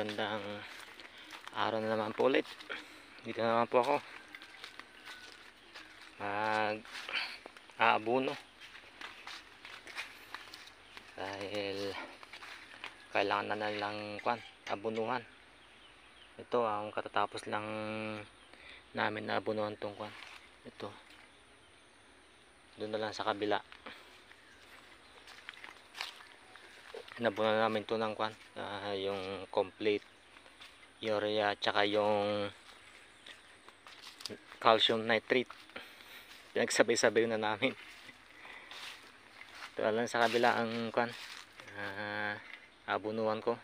magandang araw na naman po ulit. Dito na naman po ako mag-aabuno dahil kailangan na lang abunuhan. Ito ang katatapos lang namin na abunuhan tong ito doon na lang sa kabila. Nabunan namin ito ng yung complete urea tsaka yung calcium nitrate, pinagsabay-sabay na namin. Ito lang sa kabila ang abunuhan ko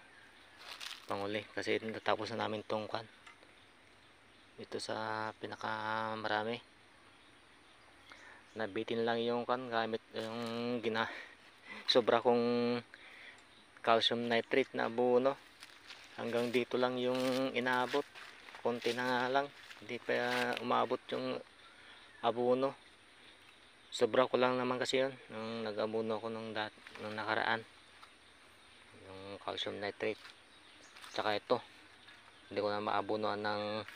panguli kasi natapos na namin itong ito sa pinaka marami. Nabitin lang yung gamit yung sobra kong calcium nitrate na abuno. Hanggang dito lang yung inaabot, konti na nga lang, hindi pa umabot yung abuno. Sobra ko lang naman kasi yun nung nag-abuno ako nung nakaraan, yung calcium nitrate. Tsaka ito, hindi ko na maabunuan ng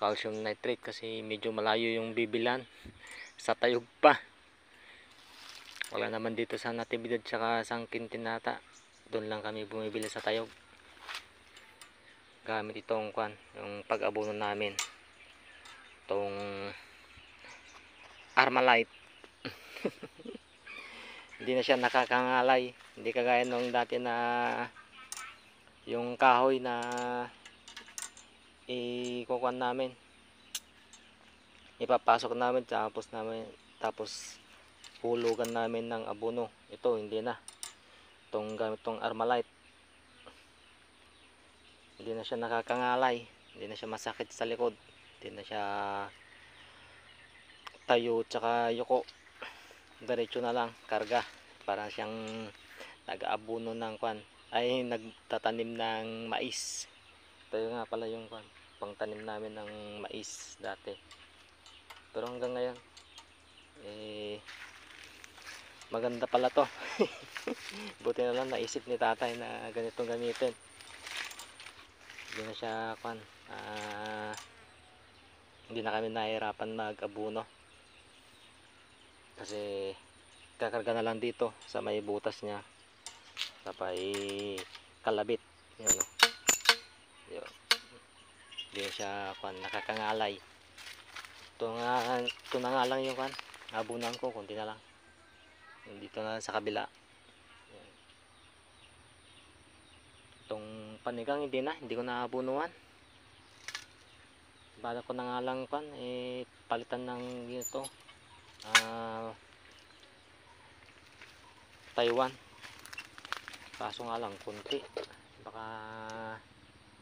calcium nitrate kasi medyo malayo yung bibilan, sa Tayog pa. Wala naman dito sa Natividad tsaka Sangkin Tinata. Doon lang kami bumibili sa Tayog gamit itong yung pag-abuno namin, itong Armalite. Hindi na siya nakakangalay, hindi kagaya nung dati na yung kahoy na namin, ipapasok namin tapos hulugan namin ng abuno. Ito hindi na, itong gamit itong Armalite, hindi na siya nakakangalay, hindi na siya masakit sa likod, hindi na siya tayo tsaka yuko, diretso na lang karga. Parang siyang nag-aabuno ng ay nagtatanim ng mais. Tayo nga pala yung pangtanim namin ng mais dati, pero hanggang ngayon maganda pala to. Buti na lang naisip ni tatay na ganitong gamitin. Hindi na siya hindi na kami nahihirapan mag-abuno kasi kakarga na lang dito sa may butas niya, tapos kalabit yan, no? Yun. Hindi na siya nakakangalay. Ito na nga lang yung abunan ko, kunti na lang dito na sa kabila. Itong panigang hindi ko naabunuan. Bala ko na nga lang palitan ng ito Taiwan, kaso nga lang kunti, baka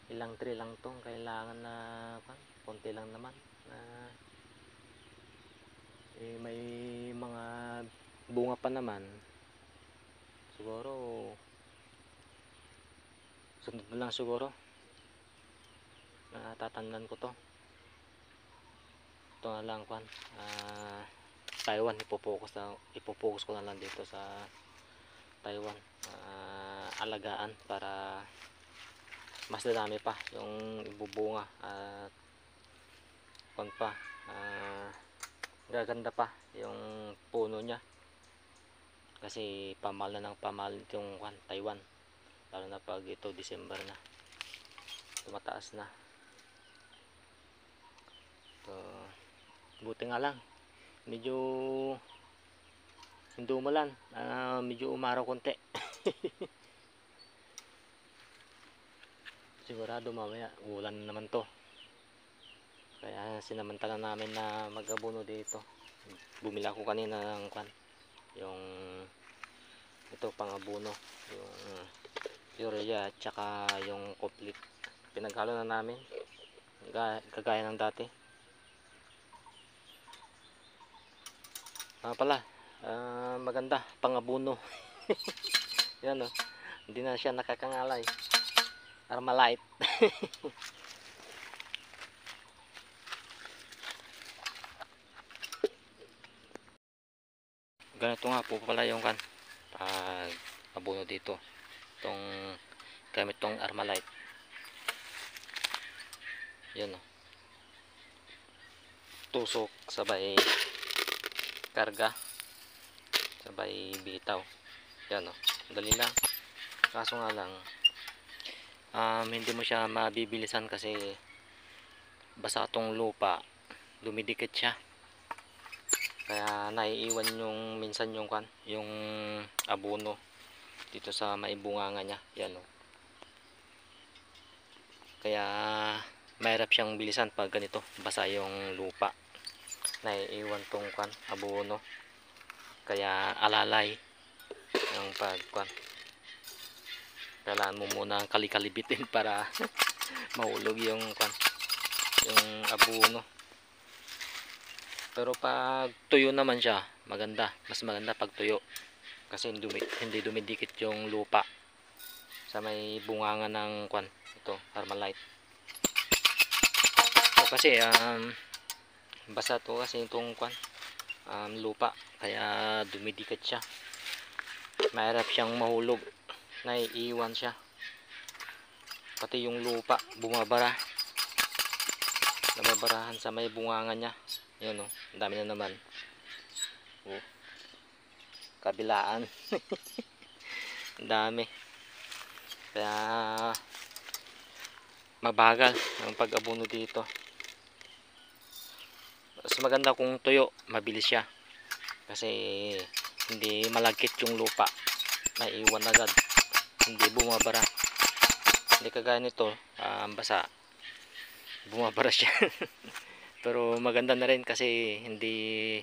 ilang tray lang tong kailangan na kunti lang naman. May mga bunga pa naman, siguro sunod na lang siguro tatandan ko to. Ito na lang Taiwan, ipopokus ko na lang dito sa Taiwan, alagaan para mas dadami pa yung ibubunga at gaganda pa yung puno niya kasi pamahal na ng pamahal yung Taiwan, lalo na pag ito December na, tumataas na ito. Buti nga lang medyo hindi umulan, medyo umaraw konti. Sigurado mamaya ulan naman to, kaya sinamantala namin na mag-abuno dito. Bumili ako kanina ng yung ito pang abuno, yung urea tsaka yung complete, pinaghalo na namin kagaya ng dati. Pala maganda pang abuno. Yan, no? Hindi na siya nakakangalay, Armalite. Ganito nga po pala yung pag abuno dito, itong gamit tong Armalite. Yun o. Tusok sabay karga. Sabay bitaw. Yan o. Dali lang. Kaso nga lang, hindi mo siya mabibilisan kasi basa tong lupa. Dumidikit siya. Kaya naiiwan yung minsan yung abono dito sa maibunganga niya. Yan o. Kaya mahirap siyang bilisan pag ganito basa yung lupa. Naiiwan tong abono. Kaya alalay yung kailangan mo muna kalikalibitin para mahulog yung abono. Pero pag tuyo naman siya, maganda. Mas maganda pag tuyo. Kasi hindi dumidikit yung lupa sa may bunganga ng ito, Armalite. So, kasi basa to kasi itong lupa, kaya dumidikit siya. Mahirap siyang mahulog. Naiiwan siya. Pati yung lupa bumabara. Nababarahan sa may bunganga niya. Yun o, ang dami na naman. Oh. Kabilaan. Ang dami. Kaya mabagal ang pag-abono dito. Mas maganda kung tuyo, mabilis siya. Kasi hindi malagkit yung lupa. Naiiwan agad. Hindi bumabara. Hindi kagaya nito, basa. Bumabara siya. Pero maganda na rin kasi hindi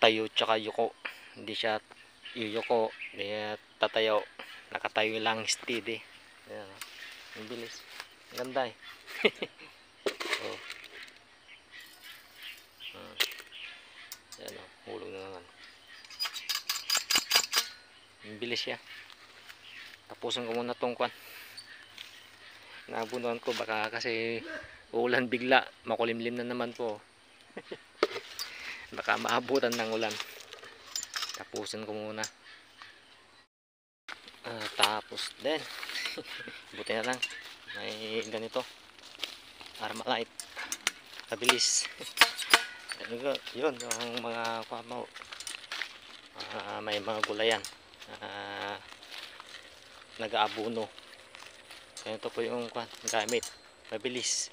tayo tsaka yuko. Hindi siya yuyuko, hindi tatayo. Nakatayo lang steady. Ayan, ang bilis. Ang ganda eh. Oh. Ayan o, hulog na naman. Ang bilis siya. Tapusin ko muna tong naabunuan ko, baka kasi uulan bigla, makulimlim na naman po. Baka maabutan ng ulan. Tapusin ko muna. Tapos din. Buti na lang may ganito, Armalite, kabilis. Yun yung mga may mga gulayan nag-aabuno. Ito po yung gamit, mabilis.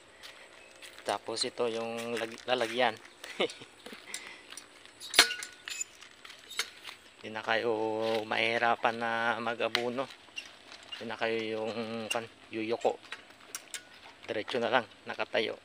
Tapos ito yung lalagyan. Hindi na kayo mahihirapan na mag-abuno. Hindi na kayo yung yuyuko. Diretso na lang, nakatayo.